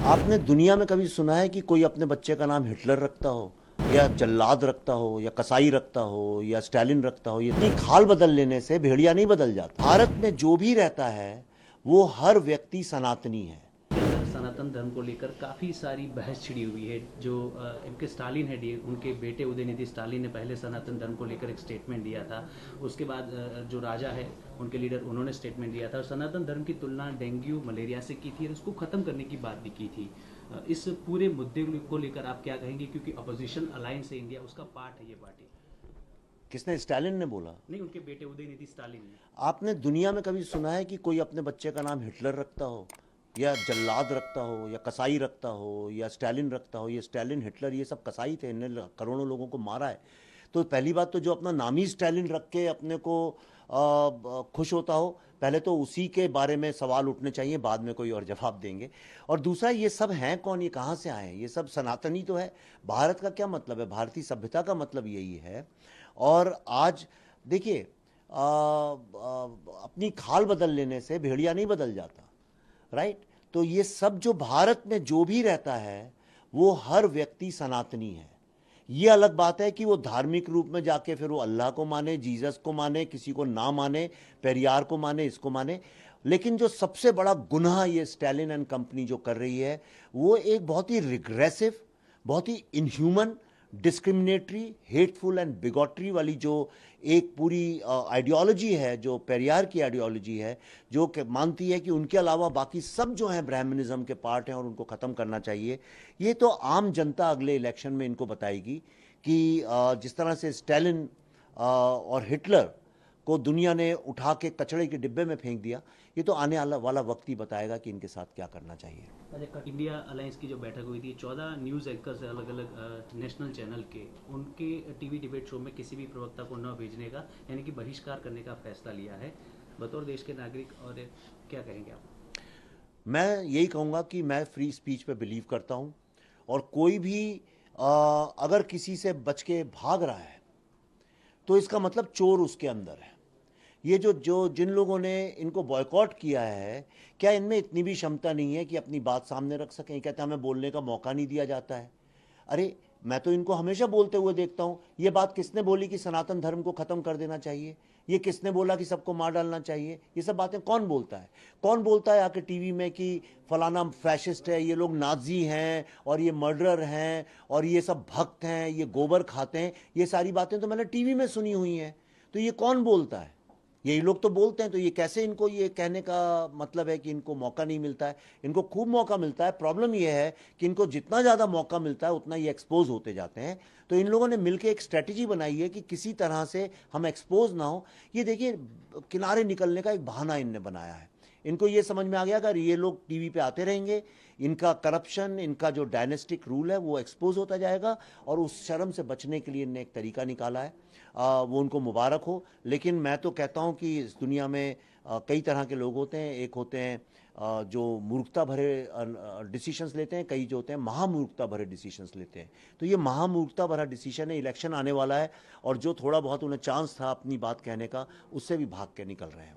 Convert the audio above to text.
आपने दुनिया में कभी सुना है कि कोई अपने बच्चे का नाम हिटलर रखता हो, या जल्लाद रखता हो, या कसाई रखता हो, या स्टालिन रखता हो? इतनी खाल बदल लेने से भेड़िया नहीं बदल जाता। भारत में जो भी रहता है वो हर व्यक्ति सनातनी है। के अंदर सनातन धर्म को लेकर काफ़ी सारी बहस छिड़ी हुई है। जो इनके स्टालिन है, उनके बेटे उदयनिधि स्टालिन ने पहले सनातन धर्म को लेकर एक स्टेटमेंट दिया था। उसके बाद जो राजा है, उनके लीडर, उन्होंने स्टेटमेंट दिया था और सनातन धर्म की तुलना डेंगू मलेरिया से की थी और उसको ख़त्म करने की बात भी की थी। इस पूरे मुद्दे को लेकर आप क्या कहेंगे, क्योंकि अपोजिशन अलायंस है इंडिया, उसका पार्ट है ये पार्टी। किसने? स्टालिन ने बोला? नहीं, उनके बेटे उदयनिधि स्टालिन ने। आपने दुनिया में कभी सुना है कि कोई अपने बच्चे का नाम हिटलर रखता हो, या जल्लाद रखता हो, या कसाई रखता हो, या स्टालिन रखता हो? ये स्टालिन, हिटलर, ये सब कसाई थे, इन्होंने करोड़ों लोगों को मारा है। तो पहली बात तो जो अपना नाम ही स्टालिन रख के अपने को खुश होता हो, पहले तो उसी के बारे में सवाल उठने चाहिए, बाद में कोई और जवाब देंगे। और दूसरा, ये सब हैं कौन, ये कहाँ से आए हैं? ये सब सनातनी तो है। भारत का क्या मतलब है? भारतीय सभ्यता का मतलब यही है। और आज देखिए, अपनी खाल बदल लेने से भेड़िया नहीं बदल जाता, राइट? तो ये सब जो भारत में जो भी रहता है वो हर व्यक्ति सनातनी है। ये अलग बात है कि वो धार्मिक रूप में जाके फिर वो अल्लाह को माने, जीसस को माने, किसी को ना माने, पेरियार को माने, इसको माने। लेकिन जो सबसे बड़ा गुनाह ये स्टैलिन एंड कंपनी जो कर रही है, वो एक बहुत ही रिग्रेसिव, बहुत ही इनह्यूमन, डिस्क्रिमिनेटरी, हेटफुल एंड बिगॉटरी वाली जो एक पूरी आइडियोलॉजी है, जो पेरियार की आइडियोलॉजी है, जो मानती है कि उनके अलावा बाकी सब जो हैं ब्राह्मणिज्म के पार्ट हैं और उनको ख़त्म करना चाहिए। ये तो आम जनता अगले इलेक्शन में इनको बताएगी कि जिस तरह से स्टालिन और हिटलर को दुनिया ने उठा के कचड़े के डिब्बे में फेंक दिया, ये तो आने वाला वक्त ही बताएगा कि इनके साथ क्या करना चाहिए। अच्छा, इंडिया अलायंस की जो बैठक हुई थी, 14 न्यूज़ एंकर्स अलग अलग नेशनल चैनल के, उनके टीवी डिबेट शो में किसी भी प्रवक्ता को न भेजने का, यानी कि बहिष्कार करने का फैसला लिया है बतौर देश के नागरिक। और क्या कहेंगे आप? मैं यही कहूँगा कि मैं फ्री स्पीच पे बिलीव करता हूँ, और कोई भी अगर किसी से बच के भाग रहा है तो इसका मतलब चोर उसके अंदर है। ये जो जो जिन लोगों ने इनको बॉयकॉट किया है, क्या इनमें इतनी भी क्षमता नहीं है कि अपनी बात सामने रख सकें? कहते हैं हमें बोलने का मौका नहीं दिया जाता है। अरे, मैं तो इनको हमेशा बोलते हुए देखता हूँ। ये बात किसने बोली कि सनातन धर्म को ख़त्म कर देना चाहिए? ये किसने बोला कि सबको मार डालना चाहिए? ये सब बातें कौन बोलता है? कौन बोलता है आके टीवी में कि फलाना फैशिस्ट है, ये लोग नाजी हैं, और ये मर्डरर हैं, और ये सब भक्त हैं, ये गोबर खाते हैं? ये सारी बातें तो मैंने टीवी में सुनी हुई हैं। तो ये कौन बोलता है? यही लोग तो बोलते हैं। तो ये कैसे, इनको ये कहने का मतलब है कि इनको मौका नहीं मिलता है? इनको खूब मौका मिलता है। प्रॉब्लम ये है कि इनको जितना ज़्यादा मौका मिलता है उतना ये एक्सपोज होते जाते हैं। तो इन लोगों ने मिलकर एक स्ट्रेटजी बनाई है कि किसी तरह से हम एक्सपोज ना हो। ये देखिए, किनारे निकलने का एक बहाना इनने बनाया है। इनको ये समझ में आ गया अगर ये लोग टीवी पे आते रहेंगे, इनका करप्शन, इनका जो डायनेस्टिक रूल है वो एक्सपोज होता जाएगा, और उस शर्म से बचने के लिए इनने एक तरीका निकाला है। वो उनको मुबारक हो। लेकिन मैं तो कहता हूँ कि इस दुनिया में कई तरह के लोग होते हैं। एक होते हैं जो मूर्खता भरे डिसीशंस लेते हैं, कई जो होते हैं महामूर्खता भरे डिसीशंस लेते हैं। तो ये महामूर्खता भरा डिसीजन है। इलेक्शन आने वाला है, और जो थोड़ा बहुत उन्हें चांस था अपनी बात कहने का, उससे भी भाग के निकल रहे हैं।